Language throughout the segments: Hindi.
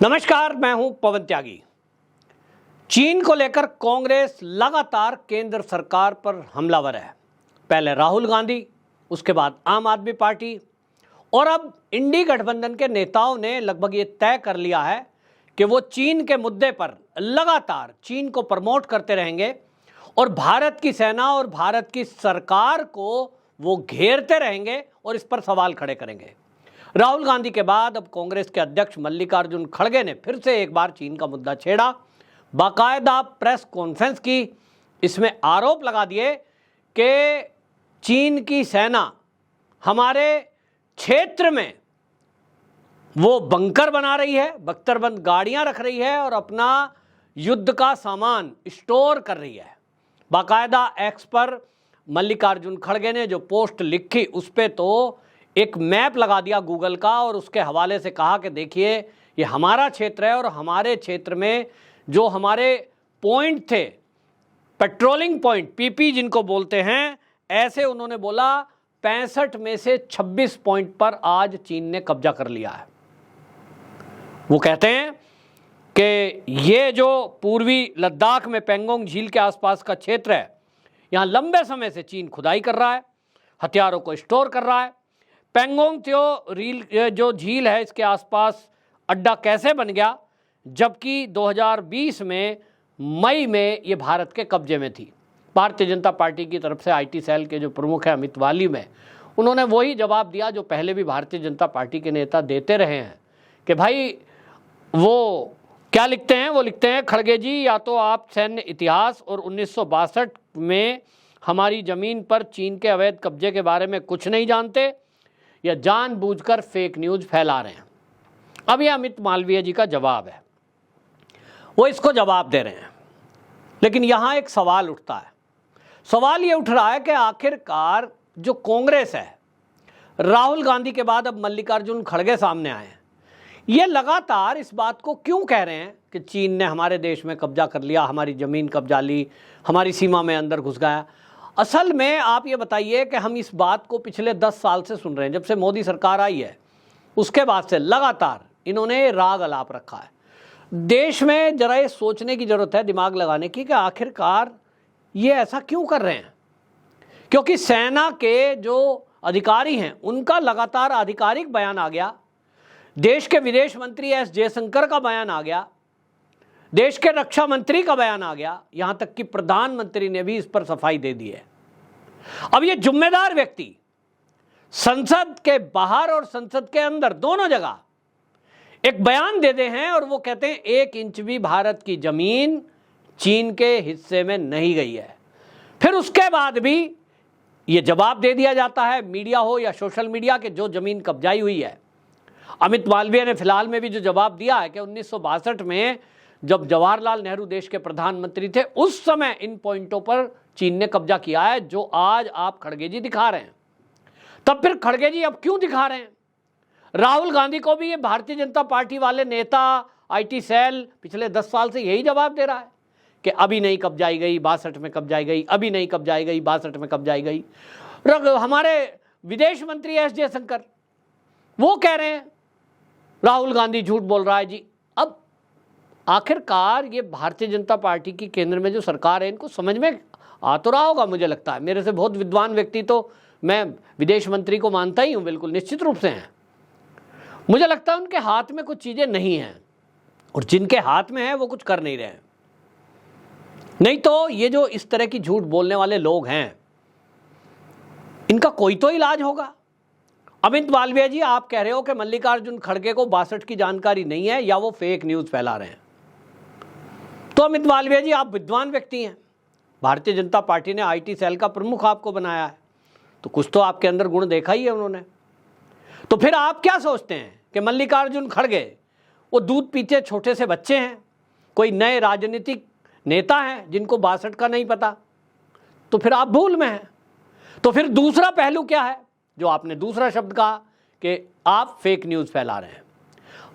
नमस्कार, मैं हूं पवन त्यागी। चीन को लेकर कांग्रेस लगातार केंद्र सरकार पर हमलावर है। पहले राहुल गांधी, उसके बाद आम आदमी पार्टी और अब इंडी गठबंधन के नेताओं ने लगभग ये तय कर लिया है कि वो चीन के मुद्दे पर लगातार चीन को प्रमोट करते रहेंगे और भारत की सेना और भारत की सरकार को वो घेरते रहेंगे और इस पर सवाल खड़े करेंगे। राहुल गांधी के बाद अब कांग्रेस के अध्यक्ष मल्लिकार्जुन खड़गे ने फिर से एक बार चीन का मुद्दा छेड़ा, बाकायदा प्रेस कॉन्फ्रेंस की। इसमें आरोप लगा दिए कि चीन की सेना हमारे क्षेत्र में वो बंकर बना रही है, बख्तरबंद गाड़ियां रख रही है और अपना युद्ध का सामान स्टोर कर रही है। बाकायदा एक्स पर मल्लिकार्जुन खड़गे ने जो पोस्ट लिखी उस पर तो एक मैप लगा दिया गूगल का और उसके हवाले से कहा कि देखिए ये हमारा क्षेत्र है और हमारे क्षेत्र में जो हमारे पॉइंट थे, पेट्रोलिंग पॉइंट, पीपी जिनको बोलते हैं, ऐसे उन्होंने बोला 65 में से 26 पॉइंट पर आज चीन ने कब्जा कर लिया है। वो कहते हैं कि ये जो पूर्वी लद्दाख में पेंगोंग झील के आसपास का क्षेत्र है, यहाँ लंबे समय से चीन खुदाई कर रहा है, हथियारों को स्टोर कर रहा है। पेंगोंग जो झील है, इसके आसपास अड्डा कैसे बन गया, जबकि 2020 में मई में ये भारत के कब्जे में थी। भारतीय जनता पार्टी की तरफ से आईटी सेल के जो प्रमुख हैं अमित वाली में, उन्होंने वही जवाब दिया जो पहले भी भारतीय जनता पार्टी के नेता देते रहे हैं कि भाई वो क्या लिखते हैं, वो लिखते हैं खड़गे जी, या तो आप सैन्य इतिहास और 1962 में हमारी ज़मीन पर चीन के अवैध कब्जे के बारे में कुछ नहीं जानते या जानबूझकर फेक न्यूज़ फैला रहे हैं। अब ये अमित मालवीय जी का जवाब है, वो इसको जवाब दे रहे हैं। लेकिन यहाँ एक सवाल उठता है। सवाल ये उठ रहा है कि आखिरकार जो कांग्रेस है, राहुल गांधी के बाद अब मल्लिकार्जुन खड़गे सामने आए हैं, ये लगातार इस बात को क्यों कह रहे हैं कि चीन ने हमारे देश में कब्जा कर लिया, हमारी ज़मीन कब्जा ली, हमारी सीमा में अंदर घुस गया। असल में आप ये बताइए कि हम इस बात को पिछले 10 साल से सुन रहे हैं। जब से मोदी सरकार आई है उसके बाद से लगातार इन्होंने राग अलाप रखा है। देश में जरा ये सोचने की ज़रूरत है, दिमाग लगाने की, कि आखिरकार ये ऐसा क्यों कर रहे हैं। क्योंकि सेना के जो अधिकारी हैं उनका लगातार आधिकारिक बयान आ गया, देश के विदेश मंत्री एस जयशंकर का बयान आ गया, देश के रक्षा मंत्री का बयान आ गया, यहां तक कि प्रधानमंत्री ने भी इस पर सफाई दे दी है। अब ये जिम्मेदार व्यक्ति संसद के बाहर और संसद के अंदर दोनों जगह एक बयान दे दे हैं और वो कहते हैं 1 इंच भी भारत की जमीन चीन के हिस्से में नहीं गई है। फिर उसके बाद भी ये जवाब दे दिया जाता है, मीडिया हो या सोशल मीडिया, के जो जमीन कब्जाई हुई है। अमित मालवीय ने फिलहाल में भी जो जवाब दिया है कि 1962 में जब जवाहरलाल नेहरू देश के प्रधानमंत्री थे उस समय इन पॉइंटों पर चीन ने कब्जा किया है, जो आज आप खड़गे जी दिखा रहे हैं। तब फिर खड़गे जी अब क्यों दिखा रहे हैं? राहुल गांधी को भी ये भारतीय जनता पार्टी वाले नेता, आईटी सेल पिछले 10 साल से यही जवाब दे रहा है कि अभी नहीं कब्जाई गई, 62 में कब्जाई गई, अभी नहीं कब्जाई गई, 62 में कब्जाई गई। हमारे विदेश मंत्री एस जयशंकर वो कह रहे हैं राहुल गांधी झूठ बोल रहा है जी। अब आखिरकार ये भारतीय जनता पार्टी की केंद्र में जो सरकार है, इनको समझ में आ तो रहा होगा, मुझे लगता है। मेरे से बहुत विद्वान व्यक्ति तो मैं विदेश मंत्री को मानता ही हूँ, बिल्कुल निश्चित रूप से हैं। मुझे लगता है उनके हाथ में कुछ चीज़ें नहीं हैं और जिनके हाथ में है वो कुछ कर नहीं रहे हैं। नहीं तो ये जो इस तरह की झूठ बोलने वाले लोग हैं, इनका कोई तो इलाज होगा। अमित मालवीय जी, आप कह रहे हो कि मल्लिकार्जुन खड़गे को 62 की जानकारी नहीं है या वो फेक न्यूज़ फैला रहे हैं। तो अमित मालवीय जी, आप विद्वान व्यक्ति हैं, भारतीय जनता पार्टी ने आईटी सेल का प्रमुख आपको बनाया है, तो कुछ तो आपके अंदर गुण देखा ही है उन्होंने। तो फिर आप क्या सोचते हैं कि मल्लिकार्जुन खड़गे वो दूध पीते छोटे से बच्चे हैं, कोई नए राजनीतिक नेता हैं जिनको 62 का नहीं पता? तो फिर आप भूल में हैं। तो फिर दूसरा पहलू क्या है जो आपने दूसरा शब्द कहा कि आप फेक न्यूज़ फैला रहे हैं?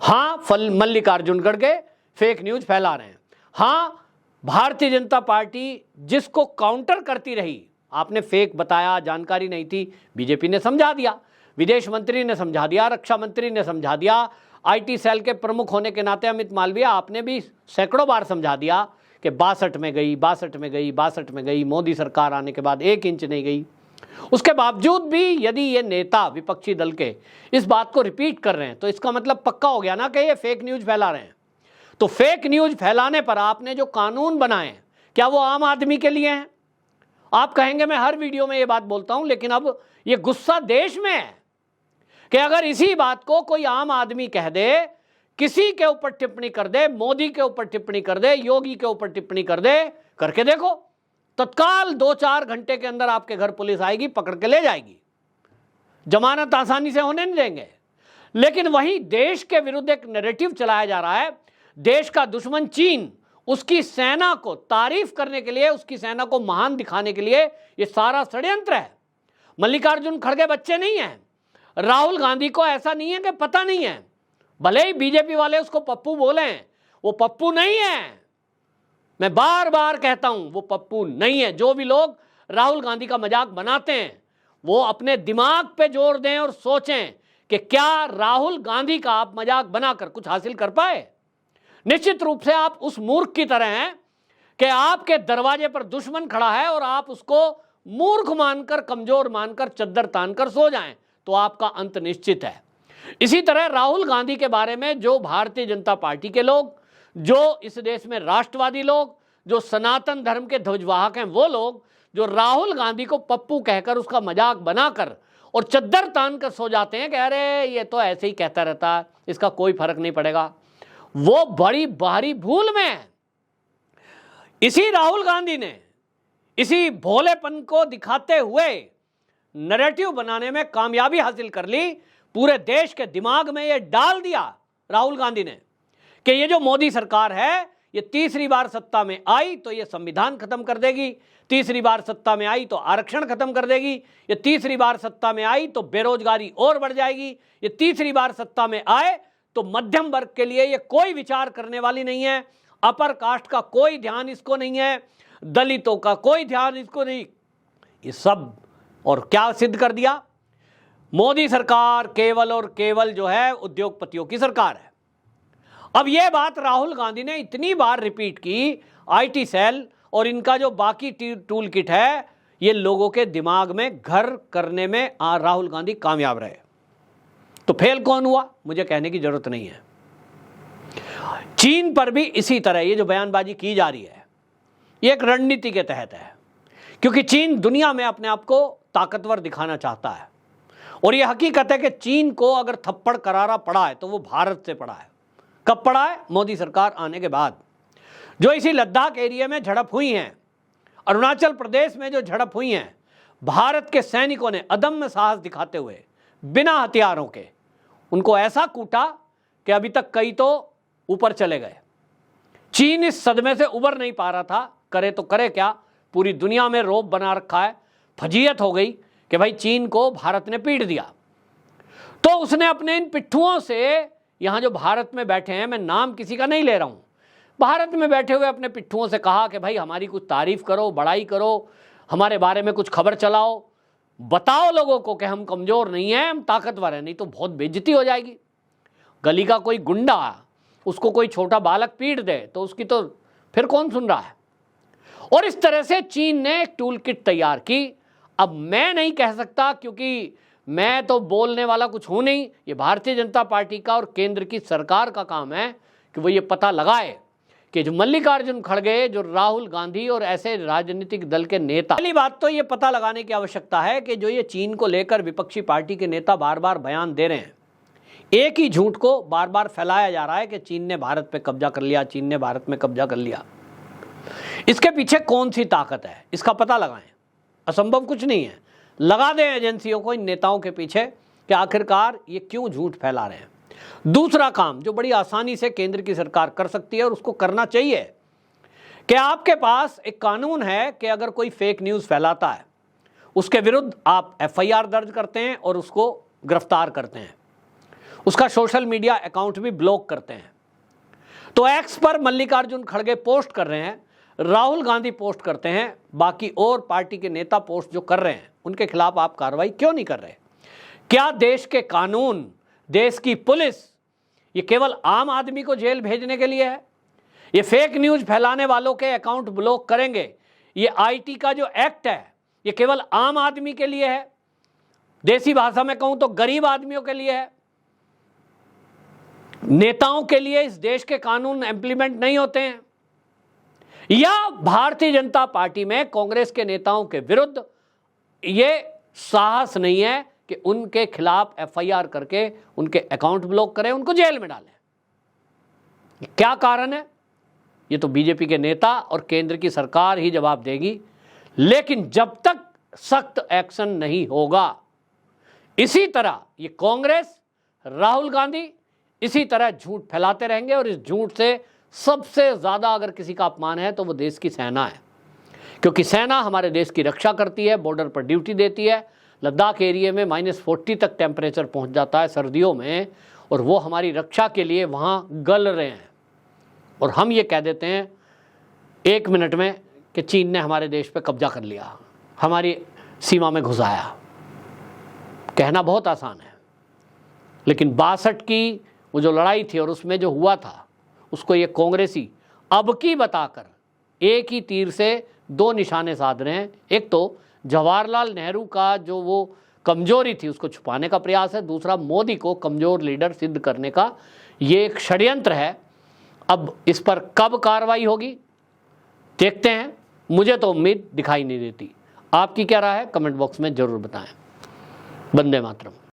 हाँ, मल्लिकार्जुन खड़गे फेक न्यूज़ फैला रहे हैं। हाँ, भारतीय जनता पार्टी जिसको काउंटर करती रही, आपने फेक बताया, जानकारी नहीं थी, बीजेपी ने समझा दिया, विदेश मंत्री ने समझा दिया, रक्षा मंत्री ने समझा दिया, आईटी सेल के प्रमुख होने के नाते अमित मालवीय आपने भी सैकड़ों बार समझा दिया कि 62 में गई, 62 में गई, 62 में गई, मोदी सरकार आने के बाद 1 इंच नहीं गई। उसके बावजूद भी यदि ये नेता विपक्षी दल के इस बात को रिपीट कर रहे हैं तो इसका मतलब पक्का हो गया ना कि ये फेक न्यूज फैला रहे हैं। तो फेक न्यूज फैलाने पर आपने जो कानून बनाए क्या वो आम आदमी के लिए हैं? आप कहेंगे मैं हर वीडियो में ये बात बोलता हूं, लेकिन अब ये गुस्सा देश में है कि अगर इसी बात को कोई आम आदमी कह दे, किसी के ऊपर टिप्पणी कर दे, मोदी के ऊपर टिप्पणी कर दे, योगी के ऊपर टिप्पणी कर दे, करके देखो, तत्काल 2-4 घंटे के अंदर आपके घर पुलिस आएगी, पकड़ के ले जाएगी। जमानत आसानी से होने नहीं देंगे। लेकिन वहीं देश के विरुद्ध एक नैरेटिव चलाया जा रहा है। देश का दुश्मन चीन, उसकी सेना को तारीफ करने के लिए, उसकी सेना को महान दिखाने के लिए ये सारा षड्यंत्र है। मल्लिकार्जुन खड़गे बच्चे नहीं हैं। राहुल गांधी को ऐसा नहीं है कि पता नहीं है, भले ही बीजेपी वाले उसको पप्पू बोले, वो पप्पू नहीं है। मैं बार बार कहता हूं वो पप्पू नहीं है। जो भी लोग राहुल गांधी का मजाक बनाते हैं वो अपने दिमाग पे जोर दें और सोचें कि क्या राहुल गांधी का आप मजाक बनाकर कुछ हासिल कर पाए। निश्चित रूप से आप उस मूर्ख की तरह हैं कि आपके दरवाजे पर दुश्मन खड़ा है और आप उसको मूर्ख मानकर, कमजोर मानकर चद्दर तानकर सो जाएं, तो आपका अंत निश्चित है। इसी तरह राहुल गांधी के बारे में जो भारतीय जनता पार्टी के लोग, जो इस देश में राष्ट्रवादी लोग, जो सनातन धर्म के ध्वजवाहक हैं, वो लोग जो राहुल गांधी को पप्पू कहकर उसका मजाक बनाकर और चद्दर तान कर सो जाते हैं कि अरे ये तो ऐसे ही कहता रहता है, इसका कोई फर्क नहीं पड़ेगा, वो बड़ी भारी भूल में है। इसी राहुल गांधी ने इसी भोलेपन को दिखाते हुए नैरेटिव बनाने में कामयाबी हासिल कर ली। पूरे देश के दिमाग में ये डाल दिया राहुल गांधी ने कि ये जो मोदी सरकार है ये तीसरी बार सत्ता में आई तो ये संविधान खत्म कर देगी, तीसरी बार सत्ता में आई तो आरक्षण खत्म कर देगी, ये तीसरी बार सत्ता में आई तो बेरोजगारी और बढ़ जाएगी, ये तीसरी बार सत्ता में आए तो मध्यम वर्ग के लिए ये कोई विचार करने वाली नहीं है, अपर कास्ट का कोई ध्यान इसको नहीं है, दलितों का कोई ध्यान इसको नहीं। ये सब और क्या सिद्ध कर दिया? मोदी सरकार केवल और केवल जो है उद्योगपतियों की सरकार है। अब यह बात राहुल गांधी ने इतनी बार रिपीट की, आईटी सेल और इनका जो बाकी टूल किट है, ये लोगों के दिमाग में घर करने में राहुल गांधी कामयाब रहे। तो फेल कौन हुआ मुझे कहने की जरूरत नहीं है। चीन पर भी इसी तरह ये जो बयानबाजी की जा रही है ये एक रणनीति के तहत है, क्योंकि चीन दुनिया में अपने आप को ताकतवर दिखाना चाहता है। और ये हकीकत है कि चीन को अगर थप्पड़ करारा पड़ा है तो वो भारत से पड़ा है। कब पड़ा है? मोदी सरकार आने के बाद। जो इसी लद्दाख एरिया में झड़प हुई हैं, अरुणाचल प्रदेश में जो झड़प हुई हैं, भारत के सैनिकों ने अदम्य साहस दिखाते हुए बिना हथियारों के उनको ऐसा कूटा कि अभी तक कई तो ऊपर चले गए। चीन इस सदमे से उबर नहीं पा रहा था, करे तो करे क्या, पूरी दुनिया में रौब बना रखा है। फजीयत हो गई कि भाई चीन को भारत ने पीट दिया, तो उसने अपने इन पिट्ठुओं से, यहां जो भारत में बैठे हैं, मैं नाम किसी का नहीं ले रहा हूं, भारत में बैठे हुए अपने पिट्ठुओं से कहा कि भाई हमारी कुछ तारीफ करो, बड़ाई करो, हमारे बारे में कुछ खबर चलाओ, बताओ लोगों को कि हम कमजोर नहीं हैं, हम ताकतवर हैं, नहीं तो बहुत बेइज्जती हो जाएगी। गली का कोई गुंडा उसको कोई छोटा बालक पीट दे तो उसकी तो फिर कौन सुन रहा है। और इस तरह से चीन ने एक टूल किट तैयार की। अब मैं नहीं कह सकता, क्योंकि मैं तो बोलने वाला कुछ हूं नहीं, ये भारतीय जनता पार्टी का और केंद्र की सरकार का काम है कि वो ये पता लगाए कि जो मल्लिकार्जुन खड़गे, जो राहुल गांधी और ऐसे राजनीतिक दल के नेता, पहली बात तो ये पता लगाने की आवश्यकता है कि जो ये चीन को लेकर विपक्षी पार्टी के नेता बार बार बयान दे रहे हैं, एक ही झूठ को बार बार फैलाया जा रहा है कि चीन ने भारत पे कब्जा कर लिया, चीन ने भारत में कब्जा कर लिया। इसके पीछे कौन सी ताकत है, इसका पता लगाएं। असंभव कुछ नहीं है, लगा दें एजेंसियों को इन नेताओं के पीछे कि आखिरकार ये क्यों झूठ फैला रहे हैं। दूसरा काम जो बड़ी आसानी से केंद्र की सरकार कर सकती है और उसको करना चाहिए कि आपके पास एक कानून है कि अगर कोई फेक न्यूज़ फैलाता है उसके विरुद्ध आप एफआईआर दर्ज करते हैं और उसको गिरफ्तार करते हैं, उसका सोशल मीडिया अकाउंट भी ब्लॉक करते हैं। तो एक्स पर मल्लिकार्जुन खड़गे पोस्ट कर रहे हैं, राहुल गांधी पोस्ट करते हैं, बाकी और पार्टी के नेता पोस्ट जो कर रहे हैं, उनके खिलाफ आप कार्रवाई क्यों नहीं कर रहे? क्या देश के कानून, देश की पुलिस ये केवल आम आदमी को जेल भेजने के लिए है। ये फेक न्यूज फैलाने वालों के अकाउंट ब्लॉक करेंगे। ये आईटी का जो एक्ट है ये केवल आम आदमी के लिए है, देसी भाषा में कहूं तो गरीब आदमियों के लिए है। नेताओं के लिए इस देश के कानून इंप्लीमेंट नहीं होते हैं। या भारतीय जनता पार्टी में कांग्रेस के नेताओं के विरुद्ध ये साहस नहीं है कि उनके खिलाफ एफआईआर करके उनके अकाउंट ब्लॉक करें, उनको जेल में डालें। क्या कारण है? ये तो बीजेपी के नेता और केंद्र की सरकार ही जवाब देगी। लेकिन जब तक सख्त एक्शन नहीं होगा, इसी तरह ये कांग्रेस, राहुल गांधी इसी तरह झूठ फैलाते रहेंगे। और इस झूठ से सबसे ज्यादा अगर किसी का अपमान है तो वो देश की सेना है, क्योंकि सेना हमारे देश की रक्षा करती है, बॉर्डर पर ड्यूटी देती है। लद्दाख एरिया में -40 तक टेम्परेचर पहुंच जाता है सर्दियों में, और वो हमारी रक्षा के लिए वहां गल रहे हैं। और हम ये कह देते हैं 1 मिनट में कि चीन ने हमारे देश पे कब्जा कर लिया, हमारी सीमा में घुस आया। कहना बहुत आसान है, लेकिन 62 की वो जो लड़ाई थी और उसमें जो हुआ था उसको ये कांग्रेसी अब की बताकर एक ही तीर से 2 निशाने साध रहे हैं। एक तो जवाहरलाल नेहरू का जो वो कमजोरी थी उसको छुपाने का प्रयास है, दूसरा मोदी को कमजोर लीडर सिद्ध करने का ये एक षड्यंत्र है। अब इस पर कब कार्रवाई होगी देखते हैं। मुझे तो उम्मीद दिखाई नहीं देती। आपकी क्या राय है? कमेंट बॉक्स में जरूर बताएं। वंदे मातरम।